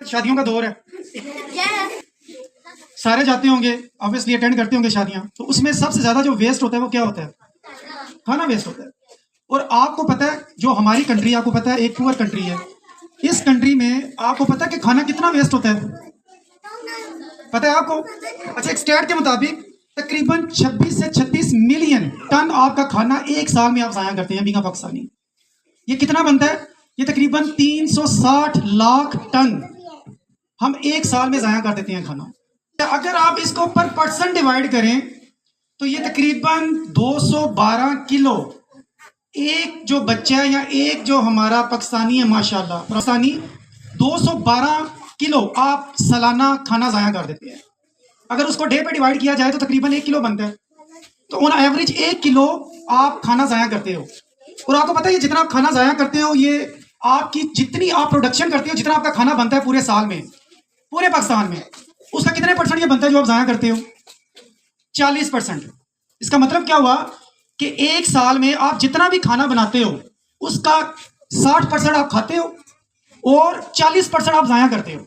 شادیوں کا دور ہے, سارے جاتے ہوں گے obviously اٹینڈ کرتے ہوں گے شادیاں, تو اس میں سب سے زیادہ جو ویسٹ ہوتا ہے وہ کیا ہوتا ہے؟ کھانا ویسٹ ہوتا ہے. اور آپ کو پتہ ہے جو ہماری کنٹری آپ کو پتہ ہے ایک پور کنٹری ہے, اس کنٹری میں آپ کو پتہ ہے کہ کھانا کتنا ویسٹ ہوتا ہے؟ پتہ ہے آپ کو؟ اچھا, ایک اسٹیٹ کے مطابق تقریباً 26 سے 36 ملین ٹن آپ کا کھانا ایک سال میں آپ ضائع کرتے ہیں بیگا پاکستانی. یہ کتنا بنتا ہے؟ یہ تقریباً 360 لاکھ ٹن ہم ایک سال میں ضائع کر دیتے ہیں کھانا. اگر آپ اس کو پر پرسن ڈیوائڈ کریں تو یہ تقریباً 212 کلو ایک جو بچہ ہے یا ایک جو ہمارا پاکستانی ہے ماشاءاللہ پاکستانی 212 کلو آپ سالانہ کھانا ضائع کر دیتے ہیں. اگر اس کو ڈے پہ ڈیوائڈ کیا جائے تو تقریباً 1 کلو بنتا ہے. تو آن ایوریج 1 کلو آپ کھانا ضائع کرتے ہو. اور آپ کو پتہ ہے یہ جتنا آپ کھانا ضائع کرتے ہو یہ آپ کی جتنی آپ پروڈکشن کرتے ہو, جتنا آپ کا کھانا بنتا ہے پورے سال میں پورے پاکستان میں, اس کا کتنے پرسنٹ یہ بنتا ہے جو آپ ضائع کرتے ہو؟ 40%. اس کا مطلب کیا ہوا کہ ایک سال میں آپ جتنا بھی کھانا بناتے ہو اس کا 60% آپ کھاتے ہو اور 40% آپ ضائع کرتے ہو.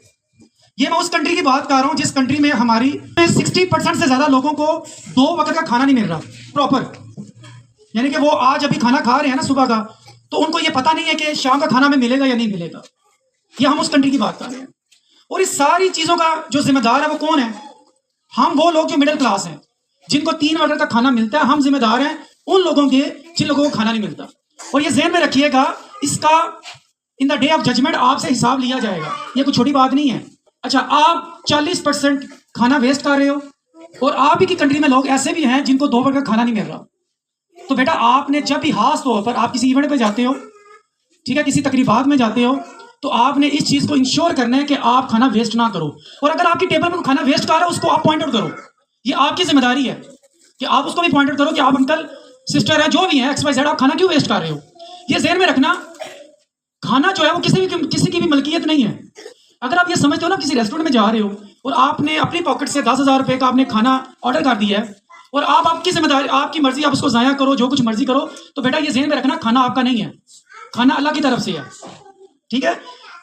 یہ میں اس کنٹری کی بات کر رہا ہوں جس کنٹری میں ہماری 60% سے زیادہ لوگوں کو 2 وقت کا کھانا نہیں مل رہا پراپر. یعنی کہ وہ آج ابھی کھانا کھا رہے ہیں نا صبح کا, تو ان کو یہ پتہ نہیں ہے کہ شام کا کھانا ہمیں ملے گا یا نہیں ملے گا. یہ ہم اس کنٹری کی بات کر رہے ہیں. اور اس ساری چیزوں کا جو ذمہ دار ہے وہ کون ہے؟ ہم وہ لوگ جو مڈل کلاس ہیں جن کو 3 وقت کا کھانا ملتا ہے. ہم ذمہ دار ہیں ان لوگوں کے جن لوگوں کو کھانا نہیں ملتا. اور یہ ذہن میں رکھیے گا, اس کا ان دا ڈے آف ججمنٹ آپ سے حساب لیا جائے گا. یہ کوئی چھوٹی بات نہیں ہے. اچھا, آپ 40% کھانا ویسٹ کر رہے ہو اور آپ ہی کی کنٹری میں لوگ ایسے بھی ہیں جن کو 2 وقت کا کھانا نہیں مل رہا. تو بیٹا آپ نے جب بھی خاص طور پر آپ کسی ایونٹ پہ جاتے ہو, ٹھیک ہے, کسی تقریبات میں جاتے ہو, تو آپ نے اس چیز کو انشور کرنا ہے کہ آپ کھانا ویسٹ نہ کرو. اور اگر آپ کی ٹیبل پر کھانا ویسٹ کر رہا ہے اس کو آپ پوائنٹ آؤٹ کرو. یہ آپ کی ذمہ داری ہے کہ آپ اس کو بھی پوائنٹ آؤٹ کرو کہ آپ انکل سسٹر ہے جو بھی ہیں ایکس وائی زیڈ, آپ کھانا کیوں ویسٹ کر رہے ہو. یہ ذہن میں رکھنا, کھانا جو ہے وہ کسی کی بھی ملکیت نہیں ہے. اگر آپ یہ سمجھتے ہو نا کسی ریسٹورینٹ میں جا رہے ہو اور آپ نے اپنی پاکٹ سے 10,000 روپے کا آپ نے کھانا آرڈر کر دیا ہے اور آپ کی ذمہ داری, آپ کی مرضی, آپ اس کو ضائع کرو جو کچھ مرضی کرو, تو بیٹا یہ ذہن میں رکھنا کھانا آپ کا نہیں ہے, کھانا اللہ کی طرف سے ہے. ٹھیک ہے,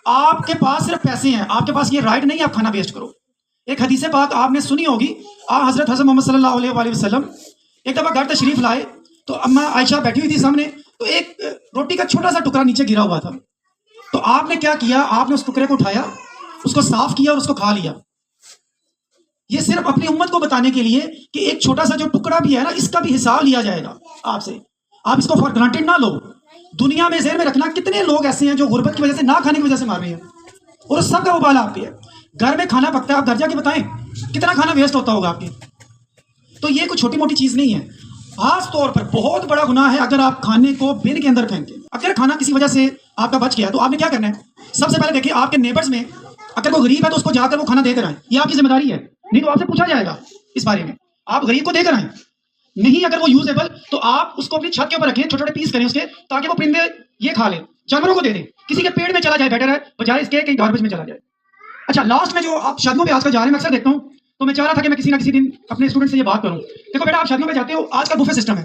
آپ کے پاس صرف پیسے ہیں, آپ کے پاس یہ رائٹ نہیں ہے آپ کھانا ویسٹ کرو. ایک حدیث پاک آپ نے سنی ہوگی, حضرت محمد صلی اللہ علیہ وآلہ وسلم ایک دفعہ گھر تشریف لائے تو اماں عائشہ بیٹھی ہوئی تھی سامنے, تو ایک روٹی کا چھوٹا سا ٹکڑا نیچے گرا ہوا تھا. تو آپ نے کیا کیا, آپ نے اس ٹکڑے کو اٹھایا, اس کو صاف کیا اور اس کو کھا لیا. یہ صرف اپنی امت کو بتانے کے لیے کہ ایک چھوٹا سا جو ٹکڑا بھی ہے نا, اس کا بھی حساب لیا جائے گا آپ سے. آپ اس کو فار گرانٹیڈ نہ لو. دنیا میں ذہن میں رکھنا کتنے لوگ ایسے ہیں جو غربت کی وجہ سے, نہ کھانے کی وجہ سے مار رہے ہیں, اور سب کا وبال آپ پہ ہے. گھر میں کھانا پکتا ہے, آپ گھر جا کے بتائیں کتنا کھانا ویسٹ ہوتا ہوگا آپ کے. تو یہ کوئی چھوٹی موٹی چیز نہیں ہے. خاص طور پر بہت بڑا گناہ ہے اگر آپ کھانے کو بن کے اندر پھینکیں. اگر کھانا کسی وجہ سے آپ کا بچ گیا تو آپ نے کیا کرنا ہے؟ سب سے پہلے دیکھیے آپ کے نیبرز میں اگر وہ غریب ہے تو اس کو جا کر وہ کھانا دے کر آئیں. یہ آپ کی ذمہ داری ہے, نہیں تو آپ سے پوچھا جائے گا اس بارے میں. آپ غریب کو دے کر آئیں. نہیں اگر وہ یوزیبل تو آپ اس کو اپنی چھت کے اوپر رکھیں, چھوٹے چھوٹے پیس کریں اس کے, تاکہ وہ پرندے یہ کھا لیں, جانوروں کو دے دیں, کسی کے پیٹ میں چلا جائے بیٹر ہے بجائے اس کے کہیں گاربیج میں چلا جائے. اچھا, لاسٹ میں جو آپ شادیوں پہ آج کل جا رہے ہیں میں اکثر دیکھتا ہوں, تو میں چاہ رہا تھا کہ میں کسی نہ کسی دن اپنے اسٹوڈنٹ سے یہ بات کروں. دیکھو بیٹا, آپ شادیوں پہ جاتے ہو, آج کل بوفے سسٹم ہے.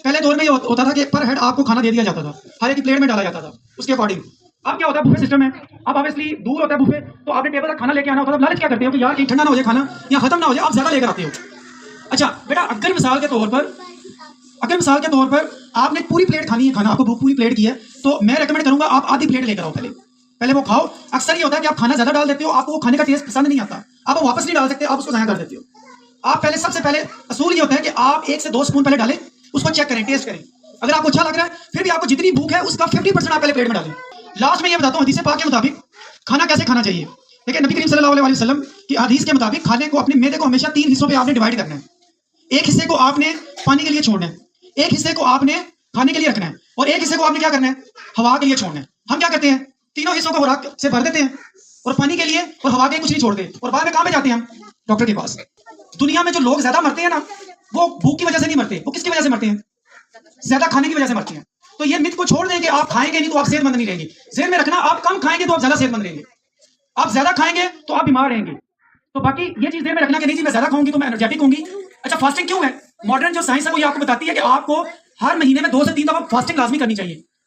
پہلے دور میں یہ ہوتا تھا کہ پر ہیڈ آپ کو کھانا دے دیا جاتا تھا, ہر ایک پلیٹ میں ڈالا جاتا تھا اس کے اکارڈنگ. اب کیا ہوتا ہے, بوفے سسٹم ہے. اب آبویسلی دور ہوتا ہے بوفے, تو آپ نے ٹیبل تک کھانا لے کے آنا ہوتا ہے. لالچ کیا کرتے ہو کہ یار کہیں ٹھنڈا نہ ہو جائے کھانا یا ختم نہ ہو جائے, آپ زیادہ لے کر آتے ہو. اچھا بیٹا, اگر مثال کے طور پر آپ نے پوری پلیٹ کھانی ہے کھانا, آپ کو پوری پلیٹ کی ہے, تو میں ریکمینڈ کروں گا آپ آدھی پلیٹ لے کر آؤ. پہلے وہ کھاؤ. اکثر یہ ہوتا ہے کہ آپ کھانا زیادہ ڈال دیتے ہو, آپ کو وہ کھانے کا ٹیسٹ پسند نہیں آتا, آپ واپس نہیں ڈال سکتے, آپ اس کو ضائع کر دیتے ہو. آپ پہلے سب سے پہلے اصول یہ ہوتا ہے کہ آپ 1 سے 2 اسپون پہلے ڈالیں, اس کو چیک کریں, ٹیسٹ کریں. اگر آپ کو اچھا لگ رہا ہے, پھر بھی آپ کو جتنی بھوک ہے اس کا 50% آپ پہلے پلیٹ میں ڈالیں. لاسٹ میں یہ بتاتا ہوں حدیث پاک کے مطابق کھانا کیسے کھانا چاہیے. دیکھیں نبی کریم صلی اللہ علیہ وسلم کی حدیث کے مطابق کھانے کو, اپنے میدے کو ہمیشہ 3 حصوں پہ آپ نے ڈیوائڈ کرنا ہے. ایک حصے کو آپ نے پانی کے لیے چھوڑنا ہے, ایک حصے کو آپ نے کھانے کے لیے رکھنا ہے, اور ایک حصے کو آپ نے کیا کرنا ہے, ہوا کے لیے چھوڑنا ہے. ہم کیا کرتے ہیں, تینوں حصوں کو خوراک سے بھر دیتے ہیں, اور پانی کے لیے اور ہوا کے لیے کچھ نہیں چھوڑتے, اور بعد میں کہاں پہ جاتے ہیں ہم, ڈاکٹر کے پاس. دنیا میں جو لوگ زیادہ مرتے ہیں نا, وہ بھوک کی وجہ سے نہیں مرتے, وہ کس کی وجہ سے مرتے ہیں, زیادہ کھانے کی وجہ سے مرتے ہیں. تو یہ مت کو چھوڑ دیں کہ آپ کھائیں گے نہیں تو آپ صحت مند نہیں رہیں گے. ذہن میں رکھنا, آپ کم کھائیں گے تو آپ زیادہ صحت مند رہیں گے, آپ زیادہ کھائیں گے تو آپ بیمار رہیں گے. تو باقی یہ چیز ذہن میں رکھنا کہ نہیں جی میں زیادہ کھاؤں گی تو میں انرجیٹک ہوں گی. اچھا, فاسٹنگ کیوں ہے؟ ماڈرن جو سائنس ہے وہ یہ آپ کو بتاتی ہے کہ آپ کو ہر مہینے میں 2 سے 3 دفعہ فاسٹنگ لازمی کرنی چاہیے.